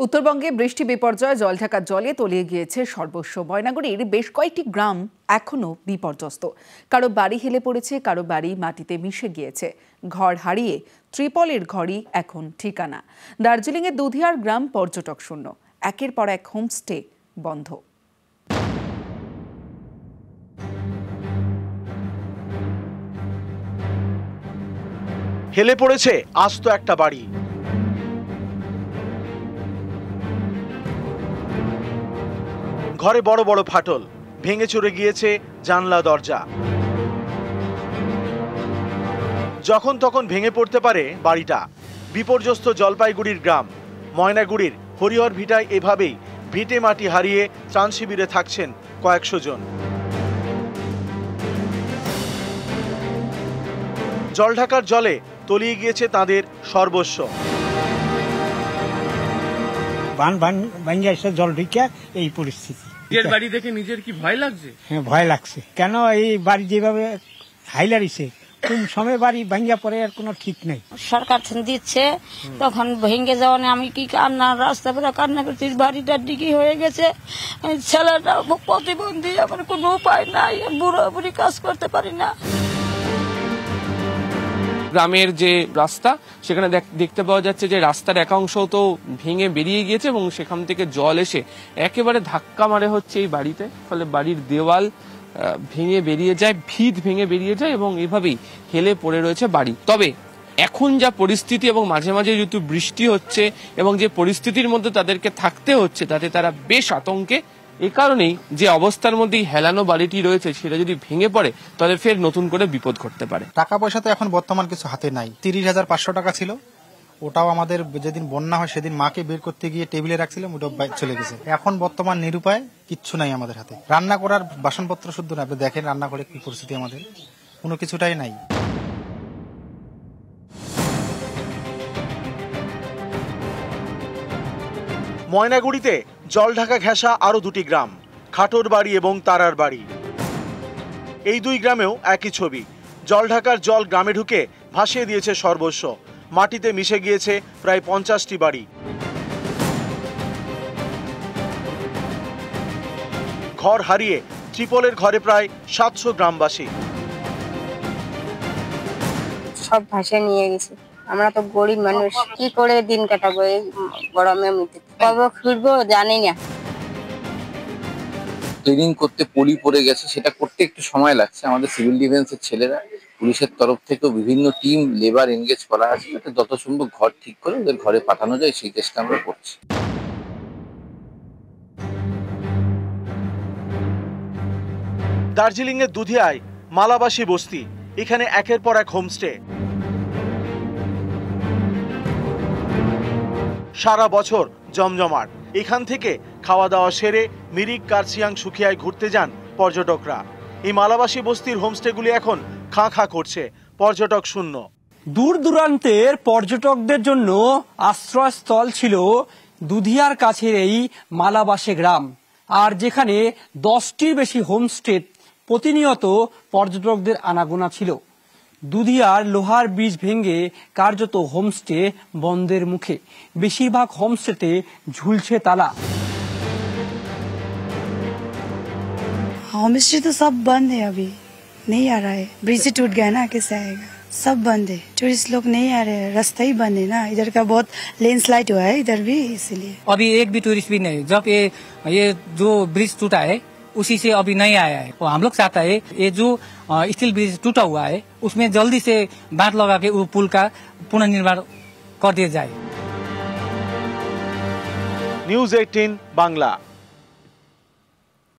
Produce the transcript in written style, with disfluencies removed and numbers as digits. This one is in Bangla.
উত্তরবঙ্গে বৃষ্টি বিপর্যয় জলঢাকা জলে তলিয়ে গিয়েছে সর্বস্ব। ময়নাগুড়ির বেশ কয়েকটি গ্রাম এখনো বিপর্যস্ত। কারো বাড়ি হেলে পড়েছে, কারো বাড়ি মাটিতে মিশে গিয়েছে। ঘর হারিয়ে ত্রিপলের ঘরই এখন ঠিকানা। দার্জিলিংয়ের দুধিয়ার গ্রাম পর্যটক শূন্য, একের পর এক হোমস্টে বন্ধ। হেলে পড়েছে আস্ত একটা বাড়ি। ঘরে বড় বড় ফাটল, ভেঙে চুরে গিয়েছে জানলা দরজা। যখন তখন ভেঙে পড়তে পারে বাড়িটা। বিপর্যস্ত জলপাইগুড়ির গ্রাম ময়নাগুড়ির হরিহর ভিটায় এভাবেই ভিটে মাটি হারিয়ে ত্রাণ শিবিরে থাকছেন কয়েকশো জন। জলঢাকার জলে তলিয়ে গিয়েছে তাদের সর্বস্ব। জল ঢুকে এই পরিস্থিতি। নিজের বাড়ি দেখে নিজের কি ভয় লাগছে? হ্যাঁ, ভয় লাগছে। কেন এই বাড়ি যেভাবে হাইলারিছে, কোন সময় বাড়ি ভাঙ্গা পড়ে আর কোনো ঠিক নেই। সরকার দিচ্ছে, তখন ভেঙে যাওয়া আমি কি কান্না, রাস্তা পরে কান্না করছি। বাড়িটা ডিগি হয়ে গেছে, ছেলেটা প্রতিবন্ধী, আমার কোনো উপায় নাই, বুড়ো বুড়ি কাজ করতে পারি না। গ্রামের যে রাস্তা, সেখানে দেখতে পাওয়া যাচ্ছে যে রাস্তার একাংশ তো ভেঙে বেরিয়ে গিয়েছে এবং সেখান থেকে জল এসে একেবারে ধাক্কা মারে হচ্ছে এই বাড়িতে। ফলে বাড়ির দেওয়াল ভেঙে বেরিয়ে যায়, ভিত ভেঙে বেরিয়ে যায় এবং এভাবেই হেলে পড়ে রয়েছে বাড়ি। তবে এখন যা পরিস্থিতি এবং মাঝে মাঝে যেহেতু বৃষ্টি হচ্ছে এবং যে পরিস্থিতির মধ্যে তাদেরকে থাকতে হচ্ছে, তাতে তারা বেশ আতঙ্কে। এই কারণেই যে অবস্থার মধ্যেই হেলানো বাড়িটি রয়েছে, সেটা যদি ভেঙে পড়ে তাহলে ফের নতুন করে বিপদ ঘটতে পারে। টাকা পয়সা তো এখন বর্তমান কিছু হাতে নাই। 30,500 টাকা ছিল, ওটাও আমাদের যেদিন বন্যা হয় সেদিন মাকে বের করতে গিয়ে টেবিলে রাখছিলাম, ওটা চলে গেছে। এখন বর্তমান নিরুপায়, কিচ্ছু নাই আমাদের হাতে। রান্না করার বাসনপত্র শুদ্ধ না, আপনি দেখেন রান্না করে কি পরিস্থিতি, আমাদের কোনো কিছুটাই নাই। ময়নাগুড়িতে জলঢাকা ঘেঁষা আরো দুটি গ্রাম, খাটোর বাড়ি এবং তারার বাড়ি। এই দুই গ্রামেও একই ছবি। জলঢাকার জল গ্রামে ঢুকে ভাসিয়ে দিয়েছে সর্বস্ব। মাটিতে মিশে গিয়েছে প্রায় 50টি বাড়ি। ঘর হারিয়ে ত্রিপলের ঘরে প্রায় 700 গ্রামবাসী। সব ভাষায় নিয়ে গেছে। আমরা তো গরিব মানুষ, কি করে দিন কাটাবো এই গরমের মধ্যে? কবে ফিরবো জানি না। ক্লিনিং করতে পলি পড়ে গেছে, সেটা করতে একটু সময় লাগছে। আমাদের সিভিল ডিফেন্সের ছেলেরা, পুলিশের তরফ থেকেও বিভিন্ন টিম লেবার এনগেজ করা আছে, যাতে যত সম্ভব ঘর ঠিক করে ওদের ঘরে পাঠানো যায়, সেই চেষ্টা আমরা করছি। দার্জিলিং এর দুধিয়ায় মালাবাসী বস্তি, এখানে একের পর এক হোমস্টে। সারা বছর জমজমাট। এখান থেকে খাওয়া দাওয়া সেরে মিরিক, কার্সিয়াং, সুখিয়ায় ঘুরতে যান পর্যটকরা। এই মালাবাসী বস্তির হোমস্টেগুলি এখন খাঁ খাঁ করছে, পর্যটক শূন্য। দূর দূরান্তের পর্যটকদের জন্য আশ্রয়স্থল ছিল দুধিয়ার কাছের এই মালাবাসী গ্রাম, আর যেখানে 10টির বেশি হোমস্টে প্রতিনিয়ত পর্যটকদের আনাগোনা ছিল। দুধিয়ার লোহার ব্রিজ ভেঙে কার্যত হোমস্টে বন্ধের মুখে। বেশিরভাগ হোমস্টেতে ঝুলছে তালা। होमस्टे तो सब बंद है, अभी नहीं आ रहा है। ब्रिज से टूट गया ना, कैसे आएगा? सब बंद है, टूरिस्ट लोग नहीं आ रहे हैं, रास्ता ही बंद है ना। इधर का बहुत लैंडस्लाइड हुआ है इधर भी, इसलिए अभी एक भी टूरिस्ट भी नहीं। जब ये जो ब्रिज टूटा है उसी से अभी नहीं आया है। हम लोग चाहता है ये जो स्टील ब्रिज टूटा हुआ है उसमें जल्दी से बांध लगा के वो पुल का पुनर्निर्माण कर दिया जाए। न्यूज़ 18 बांग्ला।